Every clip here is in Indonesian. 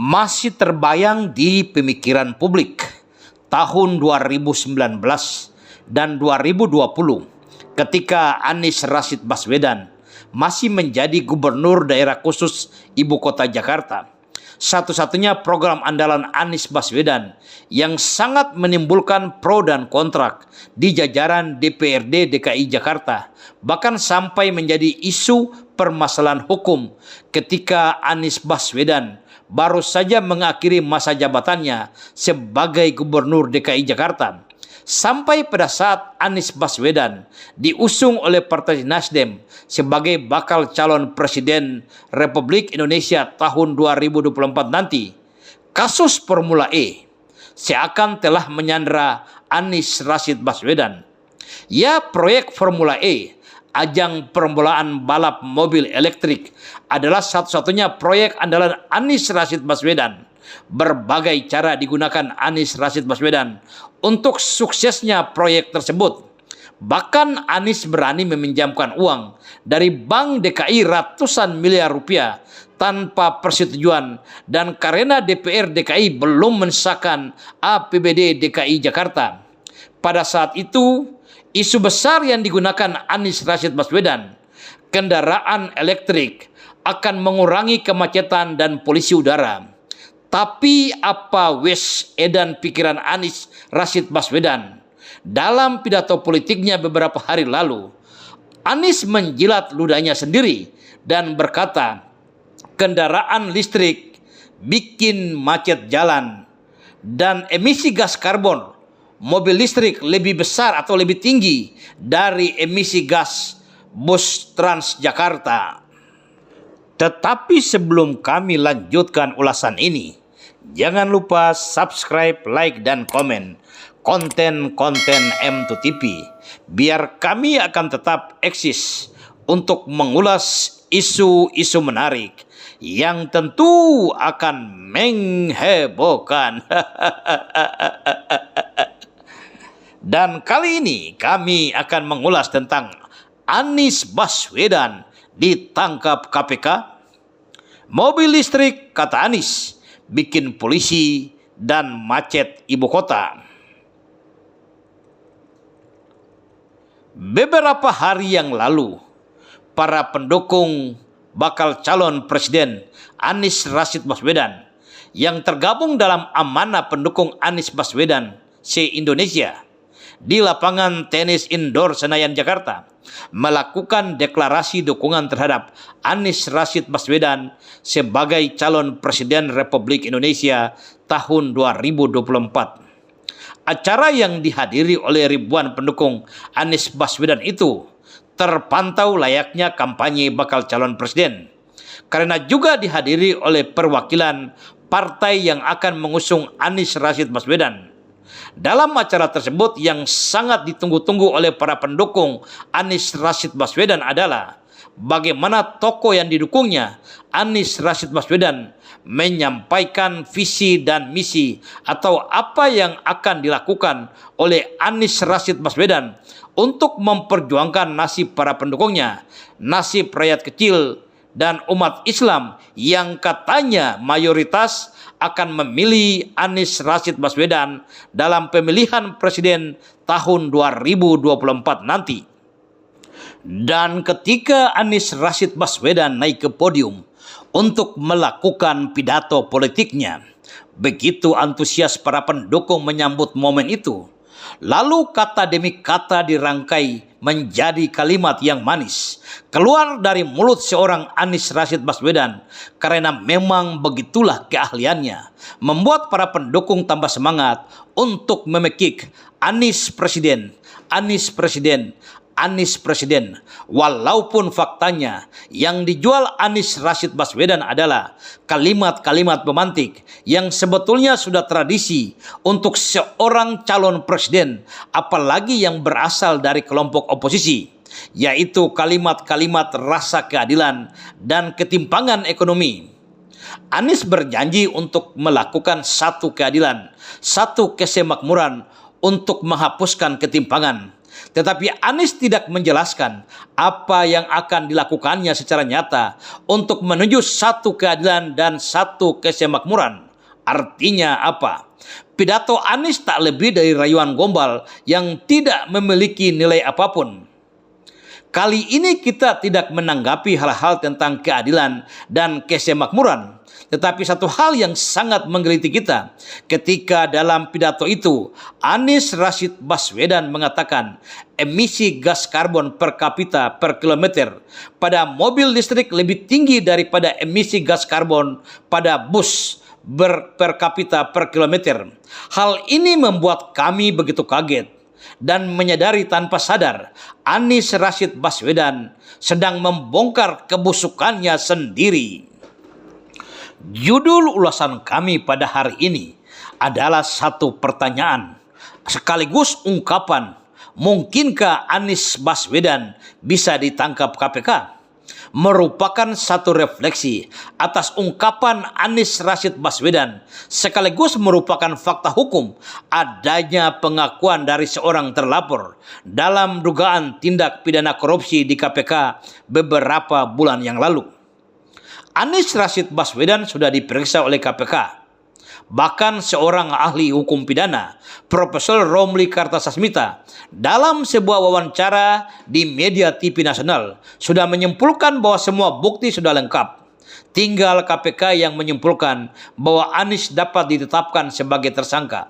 masih terbayang di pemikiran publik tahun 2019 dan 2020 ketika Anies Rashid Baswedan masih menjadi gubernur daerah khusus ibu kota Jakarta. Satu-satunya program andalan Anies Baswedan yang sangat menimbulkan pro dan kontra di jajaran DPRD DKI Jakarta, bahkan sampai menjadi isu permasalahan hukum ketika Anies Baswedan baru saja mengakhiri masa jabatannya sebagai gubernur DKI Jakarta. Sampai pada saat Anies Baswedan diusung oleh Partai Nasdem sebagai bakal calon Presiden Republik Indonesia tahun 2024 nanti, kasus Formula E seakan telah menyandera Anies Rashid Baswedan. Ya, proyek Formula E, ajang permulaan balap mobil elektrik, adalah satu-satunya proyek andalan Anies Rashid Baswedan. Berbagai cara digunakan Anies Rashid Baswedan untuk suksesnya proyek tersebut. Bahkan Anies berani meminjamkan uang dari Bank DKI ratusan miliar rupiah tanpa persetujuan, dan karena DPR DKI belum mensahkan APBD DKI Jakarta. Pada saat itu, isu besar yang digunakan Anies Rashid Baswedan, kendaraan elektrik akan mengurangi kemacetan dan polusi udara. Tapi apa wes edan pikiran Anies Rashid Baswedan? Dalam pidato politiknya beberapa hari lalu, Anies menjilat ludahnya sendiri dan berkata, kendaraan listrik bikin macet jalan dan emisi gas karbon mobil listrik lebih besar atau lebih tinggi dari emisi gas bus Transjakarta. Tetapi sebelum kami lanjutkan ulasan ini, jangan lupa subscribe, like, dan komen konten-konten M2TV, biar kami akan tetap eksis untuk mengulas isu-isu menarik yang tentu akan menghebohkan. Dan kali ini kami akan mengulas tentang Anies Baswedan ditangkap KPK. Mobil listrik, kata Anies, bikin polusi dan macet ibu kota. Beberapa hari yang lalu, para pendukung bakal calon Presiden Anies Rashid Baswedan yang tergabung dalam Amanah Pendukung Anies Baswedan se-Indonesia di lapangan tenis indoor Senayan Jakarta melakukan deklarasi dukungan terhadap Anies Rashid Baswedan sebagai calon Presiden Republik Indonesia tahun 2024. Acara yang dihadiri oleh ribuan pendukung Anies Baswedan itu terpantau layaknya kampanye bakal calon presiden, karena juga dihadiri oleh perwakilan partai yang akan mengusung Anies Rashid Baswedan. Dalam acara tersebut yang sangat ditunggu-tunggu oleh para pendukung Anies Rashid Baswedan adalah bagaimana tokoh yang didukungnya, Anies Rashid Baswedan, menyampaikan visi dan misi atau apa yang akan dilakukan oleh Anies Rashid Baswedan untuk memperjuangkan nasib para pendukungnya, nasib rakyat kecil dan umat Islam yang katanya mayoritas akan memilih Anies Rashid Baswedan dalam pemilihan presiden tahun 2024 nanti. Dan ketika Anies Rashid Baswedan naik ke podium untuk melakukan pidato politiknya, begitu antusias para pendukung menyambut momen itu. Lalu kata demi kata dirangkai menjadi kalimat yang manis keluar dari mulut seorang Anies Rashid Baswedan, karena memang begitulah keahliannya membuat para pendukung tambah semangat untuk memekik Anies Presiden, Anies Presiden, Anies Presiden, walaupun faktanya yang dijual Anies Rashid Baswedan adalah kalimat-kalimat pemantik yang sebetulnya sudah tradisi untuk seorang calon presiden, apalagi yang berasal dari kelompok oposisi, yaitu kalimat-kalimat rasa keadilan dan ketimpangan ekonomi. Anies berjanji untuk melakukan satu keadilan, satu kesemakmuran untuk menghapuskan ketimpangan. Tetapi Anies tidak menjelaskan apa yang akan dilakukannya secara nyata untuk menuju satu keadilan dan satu kesemakmuran. Artinya apa? Pidato Anies tak lebih dari rayuan gombal yang tidak memiliki nilai apapun. Kali ini kita tidak menanggapi hal-hal tentang keadilan dan kesemakmuran, tetapi satu hal yang sangat menggeliti kita. Ketika dalam pidato itu, Anies Rashid Baswedan mengatakan emisi gas karbon per kapita per kilometer pada mobil listrik lebih tinggi daripada emisi gas karbon pada bus per kapita per kilometer. Hal ini membuat kami begitu kaget dan menyadari tanpa sadar Anies Rashid Baswedan sedang membongkar kebusukannya sendiri. Judul ulasan kami pada hari ini adalah satu pertanyaan sekaligus ungkapan, mungkinkah Anies Baswedan bisa ditangkap KPK? Merupakan satu refleksi atas ungkapan Anies Rashid Baswedan sekaligus merupakan fakta hukum adanya pengakuan dari seorang terlapor dalam dugaan tindak pidana korupsi di KPK beberapa bulan yang lalu. Anies Rashid Baswedan sudah diperiksa oleh KPK. Bahkan seorang ahli hukum pidana, Profesor Romli Kartasasmita, dalam sebuah wawancara di media TV nasional, sudah menyimpulkan bahwa semua bukti sudah lengkap. Tinggal KPK yang menyimpulkan bahwa Anies dapat ditetapkan sebagai tersangka.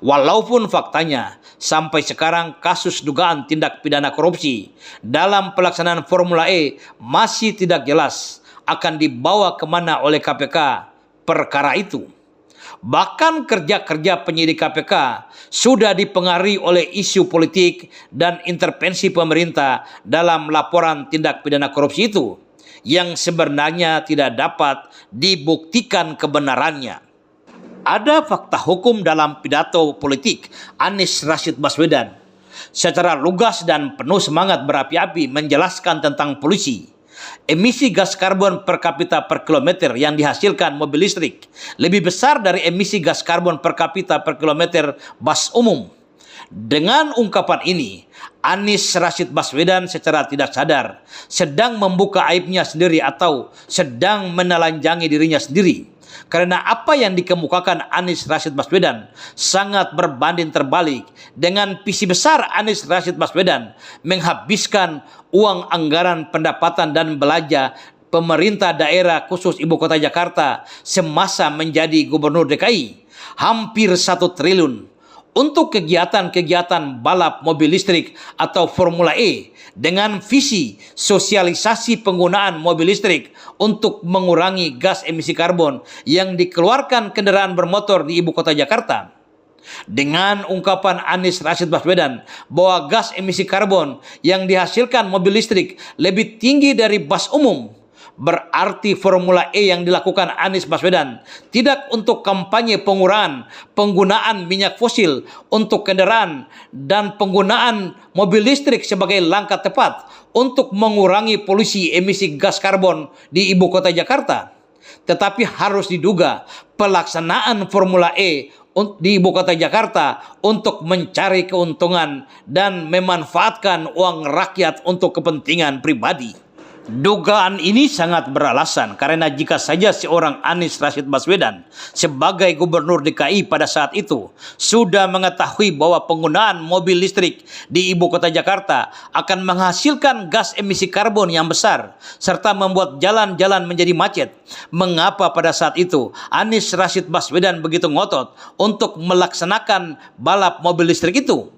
Walaupun faktanya, sampai sekarang kasus dugaan tindak pidana korupsi dalam pelaksanaan Formula E masih tidak jelas akan dibawa kemana oleh KPK perkara itu. Bahkan kerja-kerja penyidik KPK sudah dipengaruhi oleh isu politik dan intervensi pemerintah dalam laporan tindak pidana korupsi itu yang sebenarnya tidak dapat dibuktikan kebenarannya. Ada fakta hukum dalam pidato politik Anies Rashid Baswedan. Secara lugas dan penuh semangat berapi-api menjelaskan tentang polusi. Emisi gas karbon per kapita per kilometer yang dihasilkan mobil listrik lebih besar dari emisi gas karbon per kapita per kilometer bus umum. Dengan ungkapan ini, Anies Rashid Baswedan secara tidak sadar sedang membuka aibnya sendiri atau sedang menelanjangi dirinya sendiri. Karena apa yang dikemukakan Anies Rashid Baswedan sangat berbanding terbalik dengan visi besar Anies Rashid Baswedan menghabiskan uang anggaran pendapatan dan belanja pemerintah daerah khusus Ibu Kota Jakarta semasa menjadi Gubernur DKI hampir 1 triliun untuk kegiatan-kegiatan balap mobil listrik atau Formula E dengan visi sosialisasi penggunaan mobil listrik untuk mengurangi gas emisi karbon yang dikeluarkan kendaraan bermotor di Ibu Kota Jakarta. Dengan ungkapan Anies Rashid Baswedan bahwa gas emisi karbon yang dihasilkan mobil listrik lebih tinggi dari bus umum, berarti Formula E yang dilakukan Anies Baswedan tidak untuk kampanye pengurangan penggunaan minyak fosil untuk kendaraan dan penggunaan mobil listrik sebagai langkah tepat untuk mengurangi polusi emisi gas karbon di Ibu Kota Jakarta. Tetapi harus diduga pelaksanaan Formula E di Ibu Kota Jakarta untuk mencari keuntungan dan memanfaatkan uang rakyat untuk kepentingan pribadi. Dugaan ini sangat beralasan karena jika saja seorang Anies Rashid Baswedan sebagai Gubernur DKI pada saat itu sudah mengetahui bahwa penggunaan mobil listrik di Ibu Kota Jakarta akan menghasilkan gas emisi karbon yang besar serta membuat jalan-jalan menjadi macet, mengapa pada saat itu Anies Rashid Baswedan begitu ngotot untuk melaksanakan balap mobil listrik itu?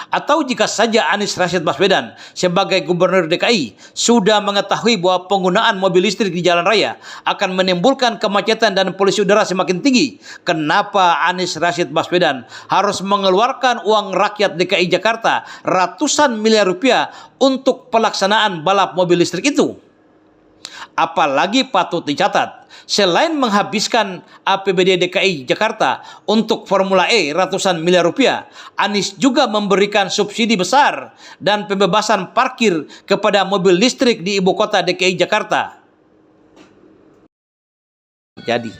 Atau jika saja Anies Rashid Baswedan sebagai Gubernur DKI sudah mengetahui bahwa penggunaan mobil listrik di jalan raya akan menimbulkan kemacetan dan polusi udara semakin tinggi, kenapa Anies Rashid Baswedan harus mengeluarkan uang rakyat DKI Jakarta ratusan miliar rupiah untuk pelaksanaan balap mobil listrik itu? Apalagi patut dicatat, selain menghabiskan APBD DKI Jakarta untuk Formula E ratusan miliar rupiah, Anies juga memberikan subsidi besar dan pembebasan parkir kepada mobil listrik di Ibu Kota DKI Jakarta. Jadi